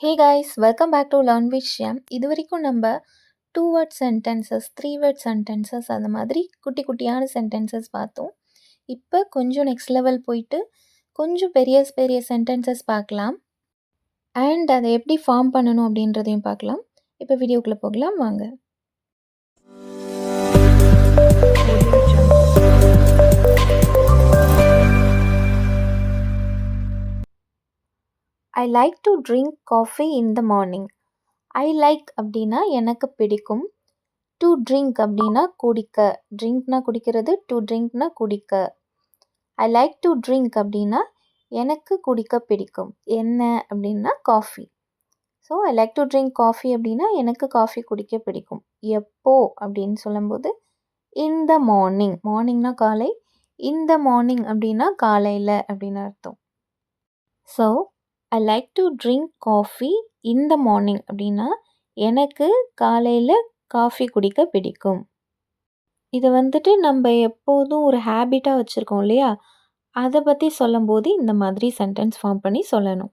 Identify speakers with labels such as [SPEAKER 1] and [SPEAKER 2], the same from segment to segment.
[SPEAKER 1] Hey guys, welcome back to learn with Shyam. இது வரைக்கும் நம்ம 2 வேர்ட் சென்டென்சஸ், 3 வேர்ட் சென்டென்சஸ் அந்த மாதிரி குட்டி குட்டியான சென்டென்சஸ் பார்த்தோம். இப்போ கொஞ்சம் நெக்ஸ்ட் லெவல் போயிட்டு கொஞ்சம் பெரிய பெரிய சென்டென்சஸ் பார்க்கலாம். அண்ட் அதை எப்படி ஃபார்ம் பண்ணணும் அப்படின்றதையும் பார்க்கலாம். இப்போ வீடியோக்குள்ளே போகலாம் வாங்க. I like to drink coffee in the morning. I like அப்படின்னா எனக்கு பிடிக்கும். டு ட்ரிங்க் அப்படின்னா குடிக்க. ட்ரிங்க்னா குடிக்கிறது, டு ட்ரிங்க்னா குடிக்க. ஐ லைக் டு ட்ரிங்க் அப்படின்னா எனக்கு குடிக்க பிடிக்கும். என்ன அப்படின்னா coffee. So I like to drink coffee அப்படின்னா எனக்கு காஃபி குடிக்க பிடிக்கும். எப்போ அப்படின்னு சொல்லும்போது இன் த மார்னிங். மார்னிங்னா காலை, இன் த மார்னிங் அப்படின்னா காலையில் அப்படின்னு அர்த்தம். So I like to drink coffee in the morning அப்படின்னா எனக்கு காலையில் காஃபி குடிக்க பிடிக்கும். இதை வந்துட்டு நம்ம எப்போதும் ஒரு ஹேபிட்டாக வச்சுருக்கோம் இல்லையா, அதை பற்றி சொல்லும்போது இந்த மாதிரி சென்டென்ஸ் ஃபார்ம் பண்ணி சொல்லணும்.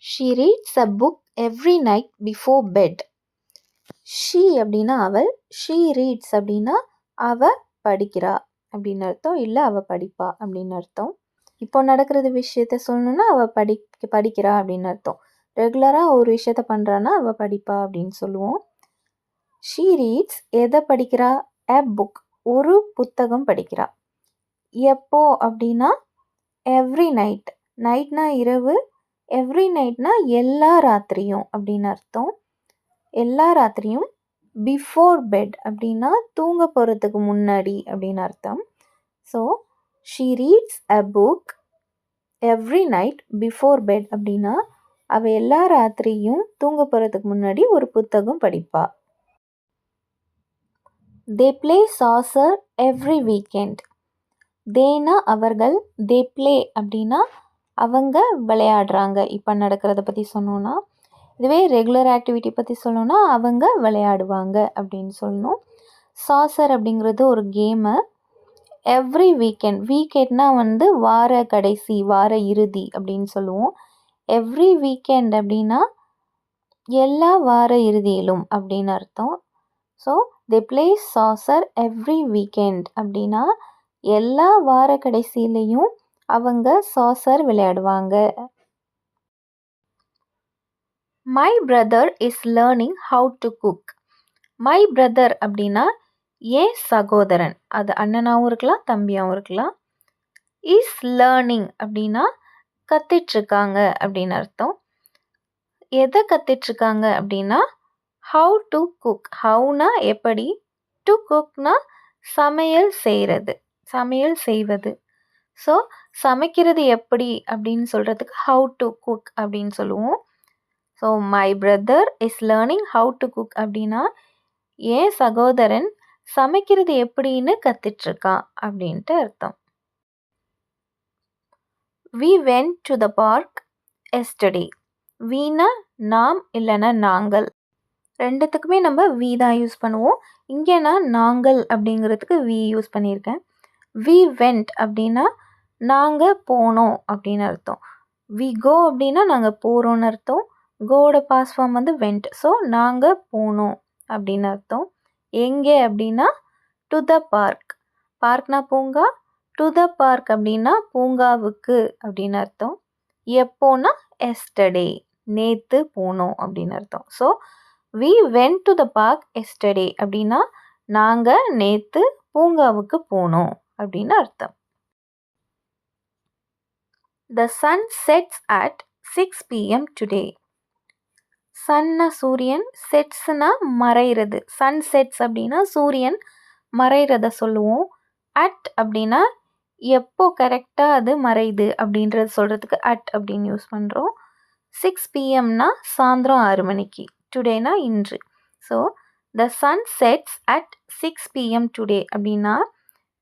[SPEAKER 1] She reads a book every night before bed. She அப்படின்னா அவள், ஷீ ரீட்ஸ் அப்படின்னா அவள் படிக்கிறா அப்படின்னு அர்த்தம், இல்லை அவள் படிப்பா அப்படின்னு அர்த்தம். இப்போ நடக்கிறது விஷயத்த சொல்லணும்னா அவள் படிக்கிறா அப்படின்னு அர்த்தம். ரெகுலராக ஒரு விஷயத்த பண்ணுறான்னா அவள் படிப்பா அப்படின்னு சொல்லுவோம். ஷீ ரீட்ஸ் எதை படிக்கிறா? எ புக், ஒரு புத்தகம் படிக்கிறா. எப்போ அப்படின்னா எவ்ரி நைட். நைட்னா இரவு, எவ்ரி நைட்னா எல்லா ராத்திரியும் அப்படின்னு அர்த்தம். எல்லா ராத்திரியும். பிஃபோர் பெட் அப்படின்னா தூங்க போகிறதுக்கு முன்னாடி அப்படின்னு அர்த்தம். So she reads a book every night before bed அப்படின்னா அவள் எல்லா ராத்திரியும் தூங்க போகிறதுக்கு முன்னாடி ஒரு புத்தகம் படிப்பா. They play soccer every weekend. தேனா அவர்கள், தே பிளே அப்படின்னா அவங்க விளையாடுறாங்க. இப்போ நடக்கிறத பற்றி சொன்னோன்னா, இதுவே ரெகுலர் ஆக்டிவிட்டி பற்றி சொல்லணும்னா அவங்க விளையாடுவாங்க அப்படின்னு சொல்லணும். சாசர் அப்படிங்கிறது ஒரு கேமு. எவ்ரி வீக்கெண்ட், வீக்கெண்ட்னா வந்து வார கடைசி, வார இறுதி அப்படின்னு சொல்லுவோம். எவ்ரி வீக்கெண்ட் அப்படின்னா எல்லா வார இறுதியிலும் அப்படின்னு அர்த்தம். So they play soccer every weekend அப்படின்னா எல்லா வார கடைசியிலையும் அவங்க சாசர் விளையாடுவாங்க. My brother is learning how to cook. My brother அப்படின்னா ஏன் சகோதரன், அது அண்ணனாகவும் இருக்கலாம் தம்பியாகவும் இருக்கலாம். இஸ் லேர்னிங் அப்படின்னா கத்திட்ருக்காங்க அப்படின்னு அர்த்தம். எதை கத்திட்ருக்காங்க அப்படின்னா ஹவு டு குக். ஹவுனா எப்படி, டு குக்னா சமையல் செய்கிறது, சமையல் செய்வது. ஸோ சமைக்கிறது எப்படி அப்படின்னு சொல்கிறதுக்கு ஹவு டு குக் அப்படின்னு சொல்லுவோம். So my brother is learning how to cook அப்படின்னா என் சகோதரன் சமைக்கிறது எப்படின்னு கற்றுட்ருக்கான் அப்படின்ட்டு அர்த்தம். We went to the park yesterday. வீணா நாம் இல்லைன்னா நாங்கள், ரெண்டுத்துக்குமே நம்ம வி தான் யூஸ் பண்ணுவோம். இங்கே நான் நாங்கள் அப்படிங்கிறதுக்கு வி யூஸ் பண்ணியிருக்கேன். வி வெண்ட் அப்படின்னா நாங்கள் போனோம் அப்படின்னு அர்த்தம். வி கோ அப்படின்னா நாங்கள் போகிறோன்னு அர்த்தம். கோவோட பாஸ் ஃபார்ம் வந்து வெண்ட். ஸோ நாங்கள் போனோம் அப்படின்னு அர்த்தம். எங்கே அப்படின்னா டு த பார்க். பார்க்னா பூங்கா, டு த பார்க் அப்படின்னா பூங்காவுக்கு அப்படின்னு அர்த்தம். எப்போனா எஸ்டர்டே, நேற்று போனோம் அப்படின்னு அர்த்தம். So we went to the park yesterday அப்படின்னா நாங்கள் நேற்று பூங்காவுக்கு போனோம் அப்படின்னு அர்த்தம். The sun sets at 6 PM today. சன்னா சூரியன், செட்ஸ்னா மறைகிறது. சன் செட்ஸ் அப்படின்னா சூரியன் மறைகிறத சொல்லுவோம். அட் அப்படின்னா எப்போ கரெக்டாக அது மறையுது அப்படின்றது சொல்கிறதுக்கு அட் அப்படின்னு யூஸ் பண்ணுறோம். 6 PMனா சாயந்தரம் 6 மணிக்கு, டுடேனா இன்று. So the sun sets at 6 PM today அப்படின்னா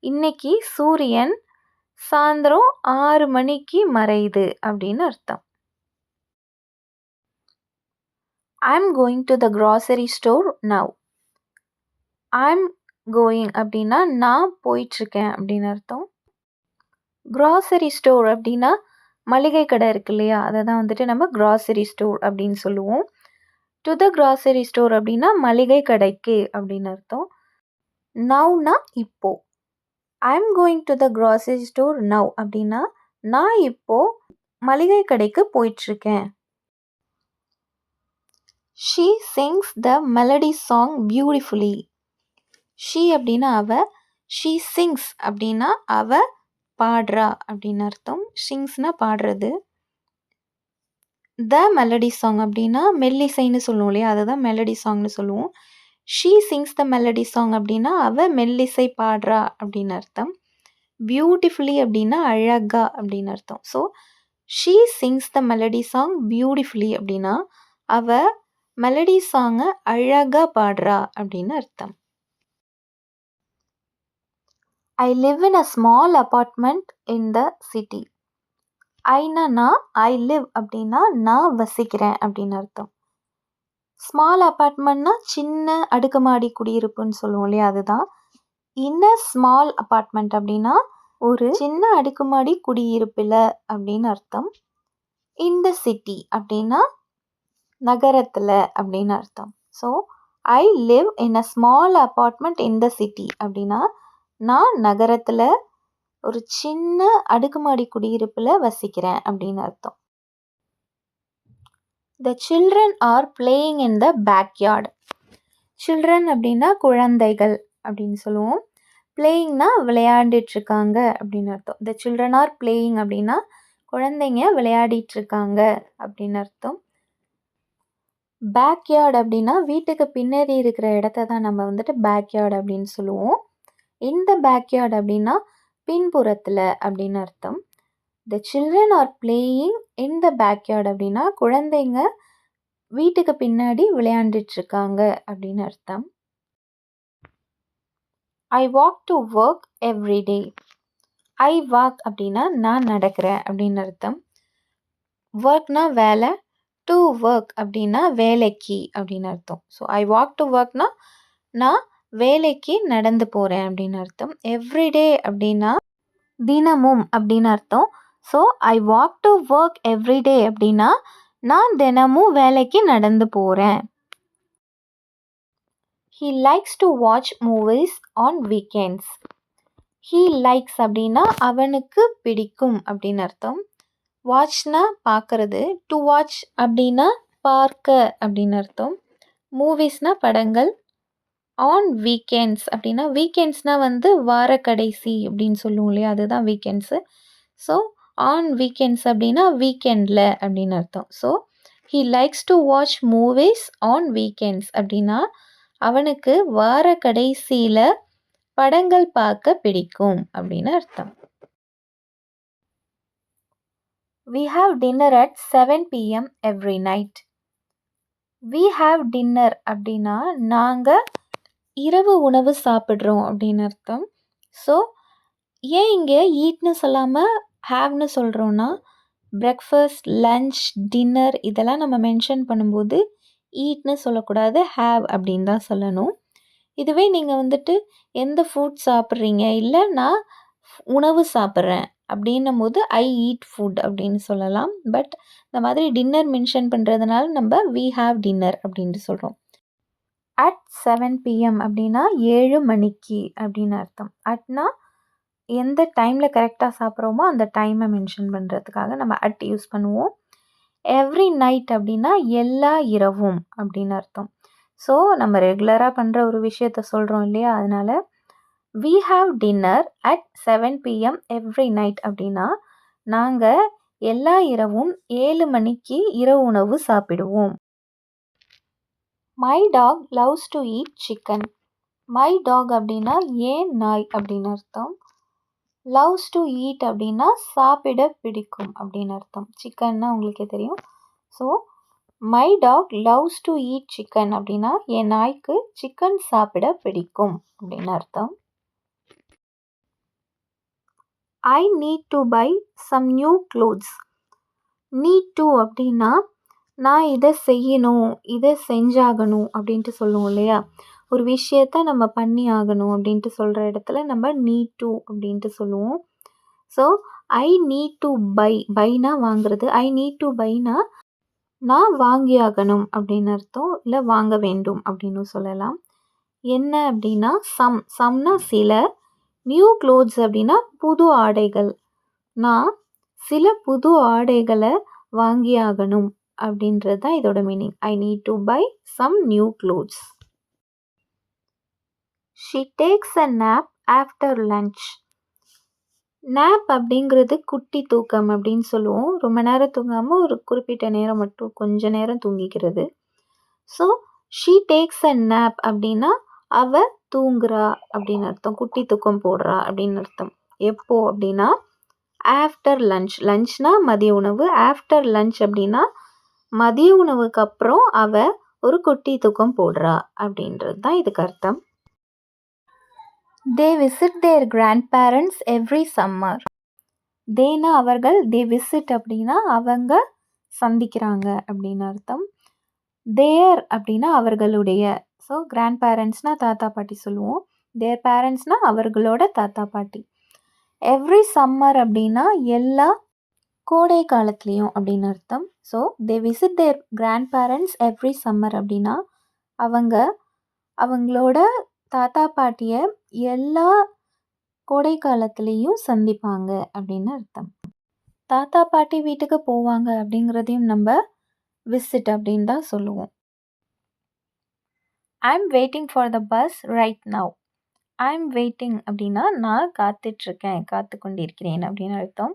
[SPEAKER 1] இன்னைக்கு சூரியன் சாயந்தரம் 6 மணிக்கு மறையுது அப்படின்னு அர்த்தம். I'm going to the grocery store now. I'm going அப்படின்னா நான் போயிட்டுருக்கேன் அப்படின்னு அர்த்தம். க்ராசரி ஸ்டோர் அப்படின்னா மளிகை கடை இருக்கு இல்லையா, அதை தான் வந்துட்டு நம்ம கிராசரி ஸ்டோர் அப்படின்னு சொல்லுவோம். டு த கிராசரி ஸ்டோர் அப்படின்னா மளிகை கடைக்கு அப்படின்னு அர்த்தம். நவ்னா இப்போ. I am going to the grocery store now அப்படின்னா நான் இப்போ மளிகை கடைக்கு போயிட்டுருக்கேன். She sings the melody song beautifully. She அப்படின்னா அவ, ஷீ சிங்ஸ் அப்படின்னா அவ பாடுறா அப்படின்னு அர்த்தம். சிங்ஸ்னா பாடுறது. த மெலடி சாங் அப்படின்னா மெல்லிசைன்னு சொல்லுவோம் இல்லையா, அதை தான் மெலடி சாங்னு சொல்லுவோம். She sings the melody song அப்படின்னா அவ மெல்லிசை பாடுறா அப்படின்னு அர்த்தம். பியூட்டிஃபுல்லி அப்படின்னா அழகா அப்படின்னு அர்த்தம். So she sings the melody song beautifully அப்படின்னா அவ மெலடி சாங்கை அழகா பாடுறா அப்படின்னு அர்த்தம். I live in a small apartment in the city. ஐனா நான், ஐ லிவ் அப்படின்னா நான் வசிக்கிறேன் அப்படின்னு அர்த்தம். ஸ்மால் அப்பார்ட்மெண்ட்னா சின்ன அடுக்குமாடி குடியிருப்புன்னு சொல்லுவோம் இல்லையா, அதுதான். இன் அ ஸ்மால் அப்பார்ட்மெண்ட் அப்படின்னா ஒரு சின்ன அடுக்குமாடி குடியிருப்பில் அப்படின்னு அர்த்தம். இன் த சிட்டி அப்படின்னா நகரத்தில் அப்படின்னு அர்த்தம். So I live in a small apartment in the city அப்படின்னா நான் நகரத்தில் ஒரு சின்ன அடுக்குமாடி குடியிருப்பில் வசிக்கிறேன் அப்படின்னு அர்த்தம். The children are playing in the backyard. Children அப்படின்னா குழந்தைகள் அப்படின்னு சொல்லுவோம். பிளேயிங்னா விளையாடிட்டுருக்காங்க அப்படின்னு அர்த்தம். த சில்ட்ரன் ஆர் பிளேயிங் அப்படின்னா குழந்தைங்க விளையாடிட்டுருக்காங்க அப்படின்னு அர்த்தம். பேக்யார்ட் அப்படின்னா வீட்டுக்கு பின்னாடி இருக்கிற இடத்த தான் நம்ம வந்துட்டு பேக்யார்ட் அப்படின்னு சொல்லுவோம். இந்த பேக்யார்ட் அப்படின்னா பின்புறத்தில் அப்படின்னு அர்த்தம். The children are playing in the backyard அப்படின்னா குழந்தைங்க வீட்டுக்கு பின்னாடி விளையாண்டுட்டுருக்காங்க அப்படின்னு அர்த்தம். I walk to work every day. I walk அப்படின்னா நான் நடக்கிறேன் அப்படின்னு அர்த்தம். ஒர்க்னா வேலை, டு ஒர்க் அப்படின்னா வேலைக்கு அப்படின்னு அர்த்தம். ஸோ ஐ வாக் டு ஒர்க்னா நான் வேலைக்கு நடந்து போகிறேன் அப்படின்னு அர்த்தம். எவ்ரிடே அப்படின்னா தினமும் அப்படின்னு அர்த்தம். So I walk to work everyday அப்படின்னா நான் தினமும் வேலைக்கு நடந்து போகிறேன். He likes to watch movies on weekends. He likes அப்படின்னா அவனுக்கு பிடிக்கும் அப்படின்னு அர்த்தம். வாட்ச்னா பார்க்கறது, டு வாட்ச் அப்படின்னா பார்க்க அப்படின்னு அர்த்தம். மூவிஸ்னா படங்கள், ஆன் வீக்கெண்ட்ஸ் அப்படின்னா வீக்கெண்ட்ஸ்னால் வந்து வார கடைசி அப்படின்னு சொல்லுவோம் இல்லையா, அதுதான் வீக்கெண்ட்ஸு. ஸோ ஆன் வீக்கெண்ட்ஸ் அப்படின்னா வீக்கெண்டில் அப்படின்னு அர்த்தம். So he likes to watch movies on weekends அப்படின்னா அவனுக்கு வார கடைசியில் படங்கள் பார்க்க பிடிக்கும் அப்படின்னு அர்த்தம். We have dinner at 7 p.m. every night. We have dinner அப்படின்னா நாங்கள் இரவு உணவு சாப்பிட்றோம் அப்படின்னு அர்த்தம். ஸோ ஏன் இங்கே ஈட்னு சொல்லாமல் ஹேவ்னு சொல்கிறோன்னா பிரேக்ஃபாஸ்ட், லன்ச், டின்னர் இதெல்லாம் நம்ம மென்ஷன் பண்ணும்போது ஈட்னு சொல்லக்கூடாது, ஹேவ் அப்படின்னு தான் சொல்லணும். இதுவே நீங்கள் வந்துட்டு எந்த ஃபுட் சாப்பிட்றீங்க, இல்லை நான் உணவு சாப்பிட்றேன் அப்படின்னும் போது ஐ ஈட் ஃபுட் அப்படின்னு சொல்லலாம். பட் இந்த மாதிரி டின்னர் மென்ஷன் பண்ணுறதுனால நம்ம வி ஹாவ் டின்னர் அப்படின்ட்டு சொல்கிறோம். At 7 p.m. அப்படின்னா 7 மணிக்கு அப்படின்னு அர்த்தம். அட்னா எந்த டைமில் கரெக்டாக சாப்பிட்றோமோ அந்த டைமை மென்ஷன் பண்ணுறதுக்காக நம்ம அட் யூஸ் பண்ணுவோம். எவ்ரி நைட் அப்படின்னா எல்லா இரவும் அப்படின்னு அர்த்தம். ஸோ நம்ம ரெகுலராக பண்ணுற ஒரு விஷயத்த சொல்கிறோம் இல்லையா, அதனால் we have dinner at 7 p.m. every night அப்படின்னா நாங்கள் எல்லா இரவும் 7 மணிக்கு இரவு உணவு சாப்பிடுவோம். My dog loves to eat chicken. My dog அப்படின்னா ஏன் நாய் அப்படின்னு அர்த்தம். loves to eat அப்படின்னா சாப்பிட பிடிக்கும் அப்படின்னு அர்த்தம். சிக்கன்னா உங்களுக்கே தெரியும். So my dog loves to eat chicken அப்படின்னா என் நாய்க்கு சிக்கன் சாப்பிட பிடிக்கும் அப்படின்னு அர்த்தம். I need to buy some new clothes. Need to அப்படின்னா நான் இதை செய்யணும், இதை செஞ்சாகணும் அப்படின்ட்டு சொல்லுவோம் இல்லையா, ஒரு விஷயத்த நம்ம பண்ணி ஆகணும் அப்படின்ட்டு சொல்கிற இடத்துல நம்ம நீட் டு அப்படின்ட்டு சொல்லுவோம். So I need to buy. பைனா வாங்குறது. ஐ நீட் டு பைனா நான் வாங்கியாகணும் அப்படின்னு அர்த்தம். இல்லை வாங்க வேண்டும் அப்படின்னு சொல்லலாம். என்ன அப்படின்னா சம்னா சில. நியூ க்ளோத்ஸ் அப்படின்னா புது ஆடைகள். நான் சில புது ஆடைகளை வாங்கியாகணும் அப்படின்றது தான் இதோட meaning. I need to buy some new clothes. She takes a nap after lunch. Nap அப்படிங்கிறது குட்டி தூக்கம் அப்படின்னு சொல்லுவோம். ரொம்ப நேரம் தூங்காமல் ஒரு குறிப்பிட்ட நேரம் மட்டும் கொஞ்ச நேரம் தூங்கிக்கிறது. So she takes a nap அப்படின்னா அவ தூங்குறா அப்படின்னு அர்த்தம். குட்டி தூக்கம் போடுறா அப்படின்னு அர்த்தம். எப்போ அப்படின்னா ஆஃப்டர் லன்ச். லன்ச்னா மதிய உணவு. ஆஃப்டர் லன்ச் அப்படின்னா மதிய உணவுக்கு அப்புறம் அவ ஒரு குட்டி தூக்கம் போடுறா அப்படின்றது தான் இதுக்கு அர்த்தம். They visit their grandparents every summer. தேனா அவர்கள், தே விசிட் அப்படின்னா அவங்க சந்திக்கிறாங்க அப்படின்னு அர்த்தம். தேர் அப்படின்னா அவர்களுடைய. ஸோ கிராண்ட் பேரண்ட்ஸ்னால் தாத்தா பாட்டி சொல்லுவோம். தேர் பேரண்ட்ஸ்னால் அவர்களோட தாத்தா பாட்டி. எவ்ரி சம்மர் அப்படின்னா எல்லா கோடை காலத்துலேயும் அப்படின்னு அர்த்தம். So they visit their grandparents every summer அப்படின்னா அவங்களோட தாத்தா பாட்டியை எல்லா கோடை காலத்துலேயும் சந்திப்பாங்க அப்படின்னு அர்த்தம். தாத்தா பாட்டி வீட்டுக்கு போவாங்க அப்படிங்கிறதையும் நம்ம விசிட் அப்படின்னு தான் சொல்லுவோம். I'm waiting for the bus right now. I'm waiting அப்படின்னா நான் காத்துட்ருக்கேன், காத்து கொண்டிருக்கிறேன் அப்படின்னு அர்த்தம்.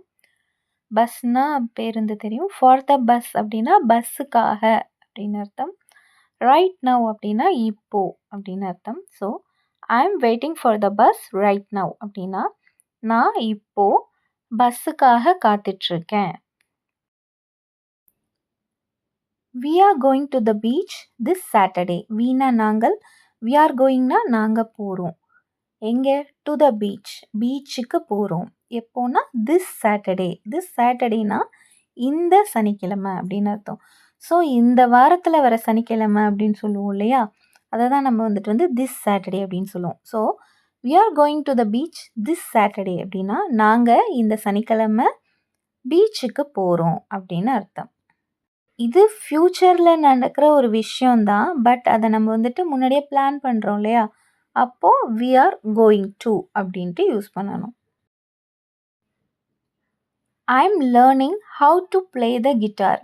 [SPEAKER 1] பஸ்னா பேருந்து தெரியும். ஃபார் த பஸ் அப்படின்னா பஸ்ஸுக்காக அப்படின்னு அர்த்தம். ரைட் நவ் அப்படின்னா இப்போ அப்படின்னு அர்த்தம். So I'm waiting for the bus right now அப்படின்னா நான் இப்போ பஸ்ஸுக்காக காத்துட்ருக்கேன். We are going to the beach this Saturday. வீணா நாங்கள். We are goingனா நாங்கள் போகிறோம். எங்கே? To the beach. பீச்சுக்கு போகிறோம். எப்போனா திஸ் சாட்டர்டே. திஸ் சாட்டர்டேனா இந்த சனிக்கிழமை அப்படின்னு அர்த்தம். ஸோ இந்த வாரத்தில் வர சனிக்கிழமை அப்படின்னு சொல்லுவோம் இல்லையா, அதை தான் நம்ம வந்துட்டு திஸ் சாட்டர்டே அப்படின்னு சொல்லுவோம். So we are going to the beach this Saturday அப்படின்னா நாங்கள் இந்த சனிக்கிழமை பீச்சுக்கு போகிறோம் அப்படின்னு அர்த்தம். இது ஃப்யூச்சரில் நடக்கிற ஒரு விஷயந்தான். பட் அதை நம்ம முன்னாடியே பிளான் பண்ணுறோம் இல்லையா, அப்போது we are going to அப்படின்ட்டு யூஸ் பண்ணணும். I'm learning how to play the guitar.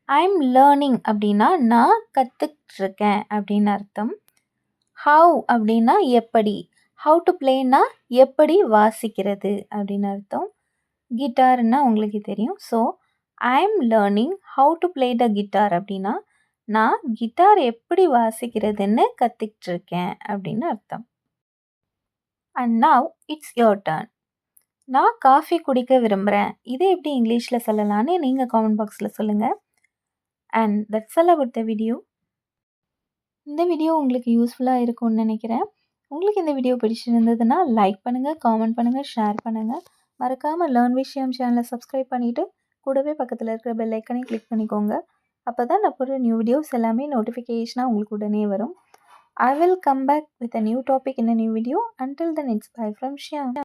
[SPEAKER 1] I'm learning அப்படின்னா நான் கற்றுட்ருக்கேன் அப்படின்னு அர்த்தம். ஹவு அப்படின்னா எப்படி. ஹவு டு ப்ளேனா எப்படி வாசிக்கிறது அப்படின்னு அர்த்தம். கிட்டார்னா உங்களுக்கு தெரியும். So I'm learning how to play the guitar அப்படின்னா நான் கிட்டார் எப்படி வாசிக்கிறதுன்னு கற்றுக்கிட்டுருக்கேன் அப்படின்னு அர்த்தம். And now it's your turn. நான் காஃபி குடிக்க விரும்புகிறேன். இதை எப்படி இங்கிலீஷில் சொல்லலான்னு நீங்கள் காமெண்ட் பாக்ஸில் சொல்லுங்கள். And that's all about the video. இந்த வீடியோ உங்களுக்கு யூஸ்ஃபுல்லாக இருக்கும்னு நினைக்கிறேன். உங்களுக்கு இந்த வீடியோ பிடிச்சிருந்ததுன்னா லைக் பண்ணுங்கள், காமெண்ட் பண்ணுங்கள், ஷேர் பண்ணுங்கள். மறக்காமல் லேர்ன் விஷயம் சேனலை சப்ஸ்கிரைப் பண்ணிவிட்டு கூடவே பக்கத்தில் இருக்கிற பெல் ஐக்கனையும் கிளிக் பண்ணிக்கோங்க. அப்போ தான் நான் போடுற நியூ வீடியோஸ் எல்லாமே நோட்டிஃபிகேஷனாக உங்களுக்கு உடனே வரும். I will come back with a new topic in a new video. Until then, it's bye from Shyam.